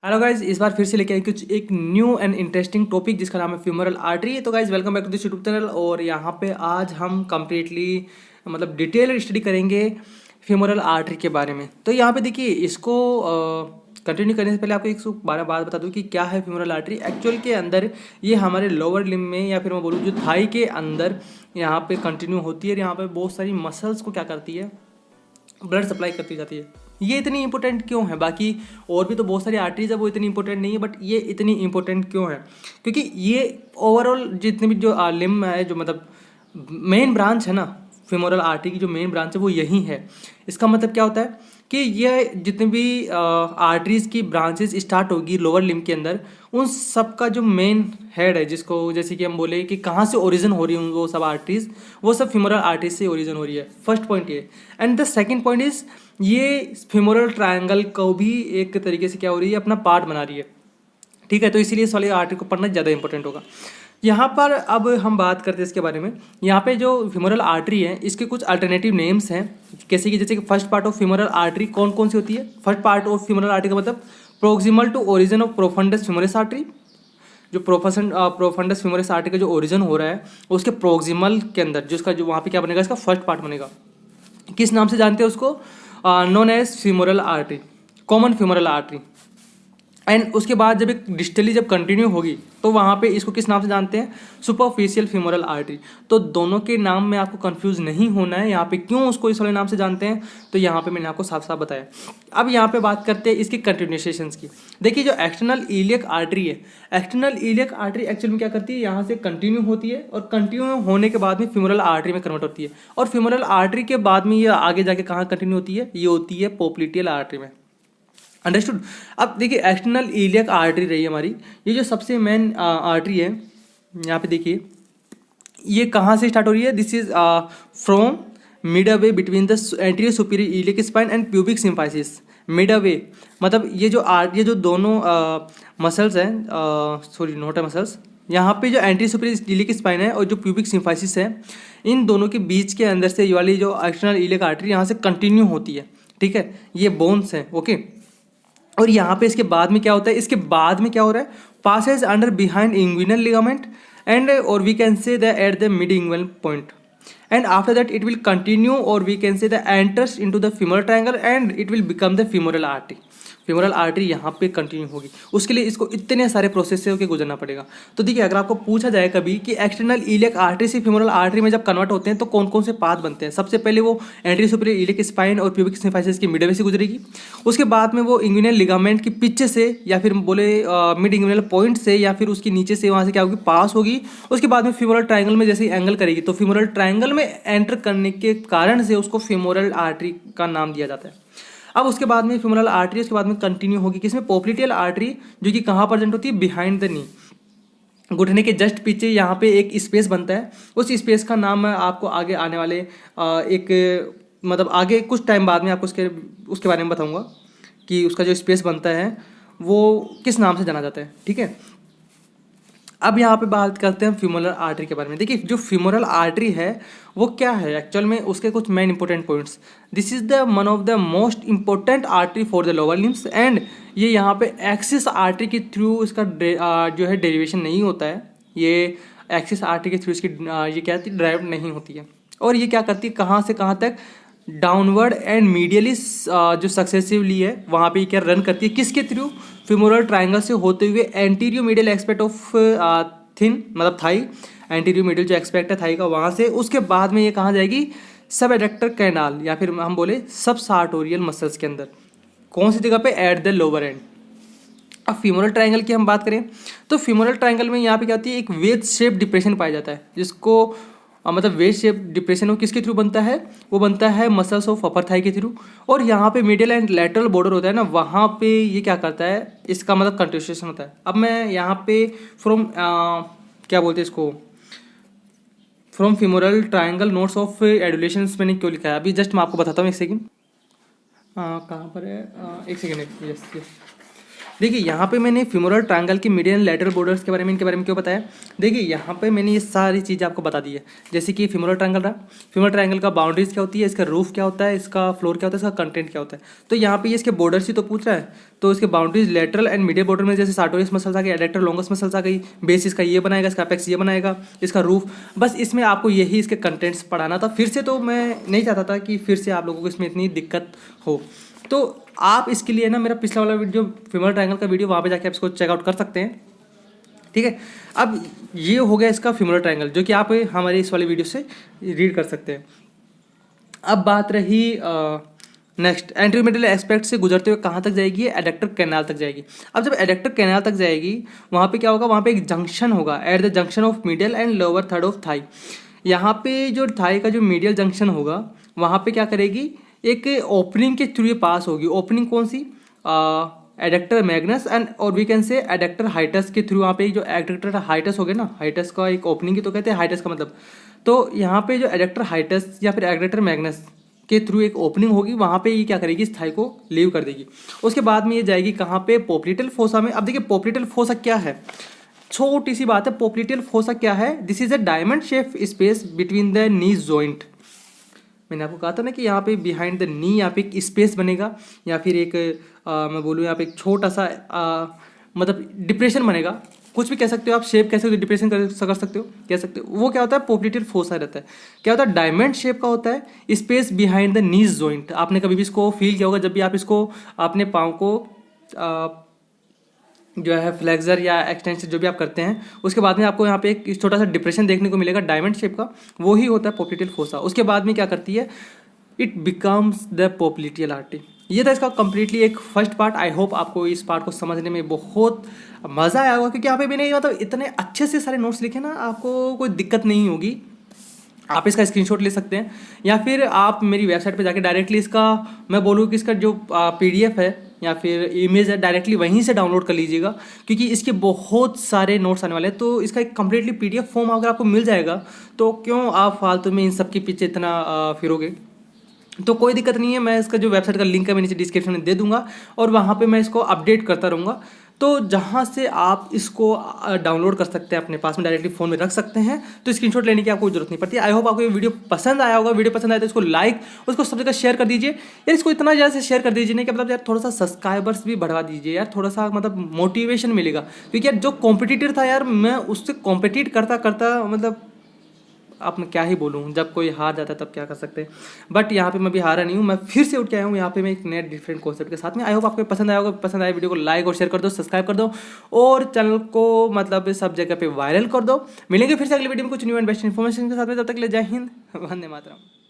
Hello guys, इस बार फिर से लेके आए कुछ एक न्यू एंड इंटरेस्टिंग टॉपिक जिसका नाम है फ्यूमरल आर्टरी। तो guys welcome back to this YouTube channel. और यहाँ पे आज हम कम्प्लीटली मतलब डिटेल स्टडी करेंगे फ्यूमरल आर्टरी के बारे में। तो यहाँ पे देखिए, इसको कंटिन्यू करने से पहले आपको एक बारह बात बता दूँ कि क्या है फ्यूमरल आर्टरी एक्चुअल के अंदर। ये हमारे लोअर लिम्ब में या फिर मैं बोलूँ जो थाई के अंदर यहाँ पे कंटिन्यू होती है। और यहाँ पे बहुत सारी मसल्स को क्या करती है, ब्लड सप्लाई करती जाती है। ये इतनी इंपॉर्टेंट क्यों है? बाकी और भी तो बहुत सारी आर्टरीज है, वो इतनी इंपॉर्टेंट नहीं है, बट ये इतनी इंपॉर्टेंट क्यों है? क्योंकि ये ओवरऑल जितने भी जो लिम्ब है, जो मतलब मेन ब्रांच है ना, फेमोरल आर्टरी की जो मेन ब्रांच है वो यही है। इसका मतलब क्या होता है कि ये जितने भी आर्टरीज की ब्रांचेस स्टार्ट होगी लोअर लिम्ब के अंदर, उन सब का जो मेन हेड है, जिसको जैसे कि हम बोले कि कहाँ से ओरिजिन हो रही है वो सब आर्टरीज, वो सब फेमोरल आर्टरीज से ओरिजिन हो रही है। फर्स्ट पॉइंट ये। And the second point is, ये फेमोरल ट्रायंगल को भी एक तरीके से क्या हो रही है, अपना पार्ट बना रही है। ठीक है, तो इसीलिए इस वाले आर्टरी को पढ़ना ज़्यादा इंपॉर्टेंट होगा। यहाँ पर अब हम बात करते हैं इसके बारे में। यहाँ पे जो फेमोरल आर्टरी है, इसके कुछ अल्टरनेटिव नेम्स हैं, जैसे कि first part of femoral artery कौन कौन सी होती है। First part of femoral artery का मतलब proximal to origin of profundus femoris artery. जो प्रोफंडस फेमोरस आर्टरी का जो ओरिजिन हो रहा है, उसके प्रोक्सिमल के अंदर जो इसका जो वहाँ पे क्या बनेगा, इसका फर्स्ट पार्ट बनेगा। किस नाम से जानते हैं उसको? Known as femoral artery, common femoral artery. And उसके बाद जब एक डिस्टली जब कंटिन्यू होगी तो वहाँ पे इसको किस नाम से जानते हैं? Superficial femoral artery. तो दोनों के नाम में आपको कंफ्यूज नहीं होना है। यहाँ पे क्यों उसको इस वाले नाम से जानते हैं, तो यहाँ पे मैंने आपको साफ साफ बताया। अब यहाँ पे बात करते हैं इसकी कंटिन्यूएशंस की। देखिए, जो एक्सटर्नल इलियक आर्टरी है, एक्सटर्नल इलियक आर्टरी एक्चुअल में क्या करती है, यहाँ से कंटिन्यू होती है और कंटिन्यू होने के बाद में फेमोरल आर्टरी में कन्वर्ट होती है। और फेमोरल आर्टरी के बाद में ये आगे जाके कहाँ कंटिन्यू होती है? ये होती है पोप्लिटियल आर्टरी में। अंडरस्टूड। अब देखिए, एक्सटर्नल इलियक आर्टरी रही है हमारी, ये जो सबसे मेन आर्टरी है। यहाँ पे देखिए, ये कहाँ से स्टार्ट हो रही है? This is from mid away between the anterior superior iliac spine and pubic symphysis. Mid away मतलब ये जो दोनों मसल्स हैं, सॉरी नोट है मसल्स, यहाँ पे जो एंटीरियर सुपीरियर इलियक स्पाइन है और जो प्यूबिक सिम्फाइसिस है, इन दोनों के बीच के अंदर से ये वाली जो एक्सटर्नल इलियक आर्टरी यहाँ से कंटिन्यू होती है। ठीक है, ये बोन्स हैं। ओके, और यहाँ पे इसके बाद में क्या होता है? इसके बाद में क्या हो रहा है? Passes under behind inguinal ligament and और we can say the at the mid inguinal point, and after that it will continue or we can say the enters into the femoral triangle and it will become the femoral artery। femoral artery यहाँ पे continue होगी। उसके लिए इसको इतने सारे process से होकर गुजरना पड़ेगा। तो देखिए, अगर आपको पूछा जाए कभी कि एक्सटर्नल इलियक आर्टरी से femoral आर्टरी में जब कन्वर्ट होते हैं तो कौन कौन से पाथ बनते हैं, सबसे पहले वो एंटीरियर सुपीरियर इलियक स्पाइन और प्यूबिक सिम्फाइसिस की मिडवे से गुजरेगी। उसके बाद में वो इंग्विनल लिगामेंट के पीछे से या फिर बोले मिड इंग्विनल पॉइंट से या फिर उसके नीचे से वहाँ से क्या होगी, पास होगी। उसके बाद में फेमोरल ट्रायंगल में जैसे एंगल करेगी तो फेमोरल ट्रायंगल में एंटर करने के कारण से उसको फेमोरल आर्टरी का नाम दिया जाता है। अब उसके बाद में फेमोरल आर्टरी उसके बाद में कंटिन्यू होगी किसमें? पोप्लिटियल आर्टरी, जो कि कहाँ प्रेजेंट होती है? बिहाइंड द नी, घुटने के जस्ट पीछे यहाँ पे एक स्पेस बनता है। उस स्पेस का नाम मैं आपको आगे आने वाले एक मतलब आगे कुछ टाइम बाद में आपको उसके बारे में बताऊंगा कि उसका जो स्पेस बनता है वो किस नाम से जाना जाता है। ठीक है, अब यहाँ पे बात करते हैं फ्यूमरल आर्टरी के बारे में। देखिए, जो फ्यूमरल आर्टरी है वो क्या है एक्चुअल में, उसके कुछ main important points. This is the one of the most important artery for the lower limbs and ये यहाँ पे एक्सिस आर्टरी के थ्रू इसका जो है डेरिवेशन नहीं होता है। ये एक्सिस आर्टरी के थ्रू इसकी ये क्या होती है, ड्राइव नहीं होती है। और ये क्या करती है, कहाँ से कहाँ तक? डाउनवर्ड एंड मीडियली जो सक्सेसिवली है वहाँ पे क्या रन करती है, किसके थ्रू? फेमोरल ट्रायंगल से होते हुए anterior medial expect of thin मतलब थाई, एंटीरियर मीडियल जो एक्सपेक्ट है थाई का, वहाँ से उसके बाद में ये कहाँ जाएगी? सब एडक्टर कैनाल या फिर हम बोले सब सार्टोरियल मसल्स के अंदर। कौन सी जगह पे? At the lower and. अब फीमोरल ट्रायंगल की हम बात करें तो फीमोरल ट्रायंगल में यहाँ पे क्या होती है, एक वेज शेप डिप्रेशन पाया जाता है, जिसको मतलब वेज शेप डिप्रेशन वो किसके थ्रू बनता है? वो बनता है मसल्स ऑफ अपर थाई के थ्रू। और यहाँ पे मिडियल एंड लैटरल बॉर्डर होता है ना, वहाँ पे ये क्या करता है, इसका मतलब कंट्रीब्यूशन होता है। अब मैं यहाँ पे फ्रॉम क्या बोलते हैं इसको, from femoral triangle notes of adulation मैंने क्यों लिखा है, अभी जस्ट मैं आपको बताता हूँ। एक सेकेंड, कहाँ पर है? एक सेकेंड, यस यस, देखिए यहाँ पे मैंने फ्यूमरल ट्रायंगल के मीडियन लैटरल बॉर्डर्स के बारे में, इनके बारे में क्यों बताया। देखिए यहाँ पे मैंने ये सारी चीज़ें आपको बता दी है। जैसे कि फ्यूमरल ट्रायंगल रहा, फ्यूमरल ट्रायंगल का बाउंड्रीज क्या होती है, इसका रूफ क्या होता है, इसका फ्लोर क्या होता है, इसका कंटेंट क्या होता है। तो यहाँ पे ये इसके बॉर्डर्स ही तो पूछ रहा है, तो इसके boundaries lateral and medial border में जैसे सार्टोरियस मसल्स आ गई, एडेक्टर लॉन्गस मसल्स आ गई, बेस इसका ये बनाएगा, इसका अपेक्स ये बनाएगा, इसका रूफ। बस इसमें आपको यही इसके कंटेंट्स पढ़ाना था। फिर से तो मैं नहीं चाहता था कि फिर से आप लोगों को इसमें इतनी दिक्कत हो। तो आप इसके लिए ना मेरा पिछला वाला वीडियो फ्यूमरल ट्रायंगल का वीडियो, वहाँ पे जाके आप इसको चेकआउट कर सकते हैं, ठीक है। अब ये हो गया इसका फ्यूमरल ट्रायंगल, जो कि आप हमारे इस वाले वीडियो से रीड कर सकते हैं। अब बात रही नेक्स्ट, एंटीरोमेडियल एस्पेक्ट से गुजरते हुए कहाँ तक जाएगी, एडेक्टर कैनाल तक जाएगी। अब जब एडेक्टर कैनाल तक जाएगी, वहाँ पे क्या होगा, वहाँ पे एक जंक्शन होगा at the junction of medial and lower third of thigh. यहाँ पे जो थाई का जो मीडियल जंक्शन होगा, वहाँ पे क्या करेगी, एक ओपनिंग के थ्रू ये पास होगी। ओपनिंग कौन सी, एडेक्टर मैग्नस एंड और we can say adductor hiatus के थ्रू। वहाँ पे जो एडेक्टर हाइटस हो गया ना, हाइटस का एक ओपनिंग ही तो कहते हैं हाइटस का मतलब। तो यहाँ पे जो एडेक्टर हाइटस या फिर एडेक्टर मैग्नस के थ्रू एक ओपनिंग होगी, वहाँ पे ये क्या करेगी, इस थाई को लीव कर देगी। उसके बाद में ये जाएगी कहाँ पे, पोप्लिटल फोसा में। अब देखिए पोप्लिटल फोसा क्या है, छोटी सी बात है। पोप्लिटल फोसा क्या है, this is a diamond shape space between the knee joint. मैंने आपको कहा था ना कि यहाँ पे बिहाइंड द नी यहाँ पे एक स्पेस बनेगा, या फिर एक मैं बोलूँ यहाँ पे एक छोटा सा मतलब डिप्रेशन बनेगा, कुछ भी कह सकते हो आप, शेप कह सकते हो, डिप्रेशन कर सकते हो, कह सकते हो। वो क्या होता है, पोप्लिटल फोसा रहता है। क्या होता है, डायमंड शेप का होता है, space behind the knees joint. आपने कभी भी इसको फील किया होगा, जब भी आप इसको अपने पाँव को जो है फ्लेक्सर या एक्सटेंशन जो भी आप करते हैं, उसके बाद में आपको यहाँ पे एक छोटा सा डिप्रेशन देखने को मिलेगा डायमंड शेप का, वो ही होता है पोप्लिटल फोसा। उसके बाद में क्या करती है, it becomes the popliteal artery. ये था इसका कंप्लीटली एक फर्स्ट पार्ट। आई होप आपको इस पार्ट को समझने में बहुत मज़ा आया होगा, क्योंकि यहाँ पे मैंने मतलब इतने अच्छे से सारे नोट्स लिखे ना, आपको कोई दिक्कत नहीं होगी। आप इसका स्क्रीनशॉट ले सकते हैं, या फिर आप मेरी वेबसाइट पे जाके डायरेक्टली इसका, मैं बोलूँ कि इसका जो PDF है या फिर इमेज है, डायरेक्टली वहीं से डाउनलोड कर लीजिएगा, क्योंकि इसके बहुत सारे नोट्स आने वाले हैं। तो इसका एक कम्प्लीटली PDF फॉर्म अगर आपको मिल जाएगा, तो क्यों आप फालतू में इन सब के पीछे इतना फिरोगे। तो कोई दिक्कत नहीं है, मैं इसका जो वेबसाइट का लिंक है मैं नीचे डिस्क्रिप्शन में दे दूंगा, और वहाँ पे मैं इसको अपडेट करता रहूँगा। तो जहाँ से आप इसको डाउनलोड कर सकते हैं, अपने पास में डायरेक्टली फ़ोन में रख सकते हैं, तो स्क्रीनशॉट लेने की आपको जरूरत नहीं पड़ती। आई होप आपको ये वीडियो पसंद आया होगा। वीडियो पसंद आया तो इसको लाइक, उसको सब जगह शेयर कर दीजिए यार। इसको इतना ज़्यादा से शेयर कर दीजिए ना कि मतलब यार थोड़ा सा सब्सक्राइबर्स भी बढ़ा दीजिए यार, थोड़ा सा मतलब मोटिवेशन मिलेगा। क्योंकि यार जो कॉम्पिटिटर था यार, मैं उससे कॉम्पिटिट करता करता मतलब अब मैं क्या ही बोलूँ, जब कोई हार जाता है तब क्या कर सकते हैं। बट यहाँ पे मैं भी हारा नहीं हूँ, मैं फिर से उठ के आया हूँ यहाँ पे, मैं एक नए डिफरेंट कॉन्सेप्ट के साथ में। आई होप आपको पसंद आया होगा। पसंद आए वीडियो को लाइक और शेयर कर दो, सब्सक्राइब कर दो, और चैनल को मतलब सब जगह पे वायरल कर दो। मिलेंगे फिर से अगले वीडियो में कुछ न्यू एंड बेस्ट इन्फॉर्मेशन के साथ में। तब तक के लिए जय हिंद, वंदे मातरम।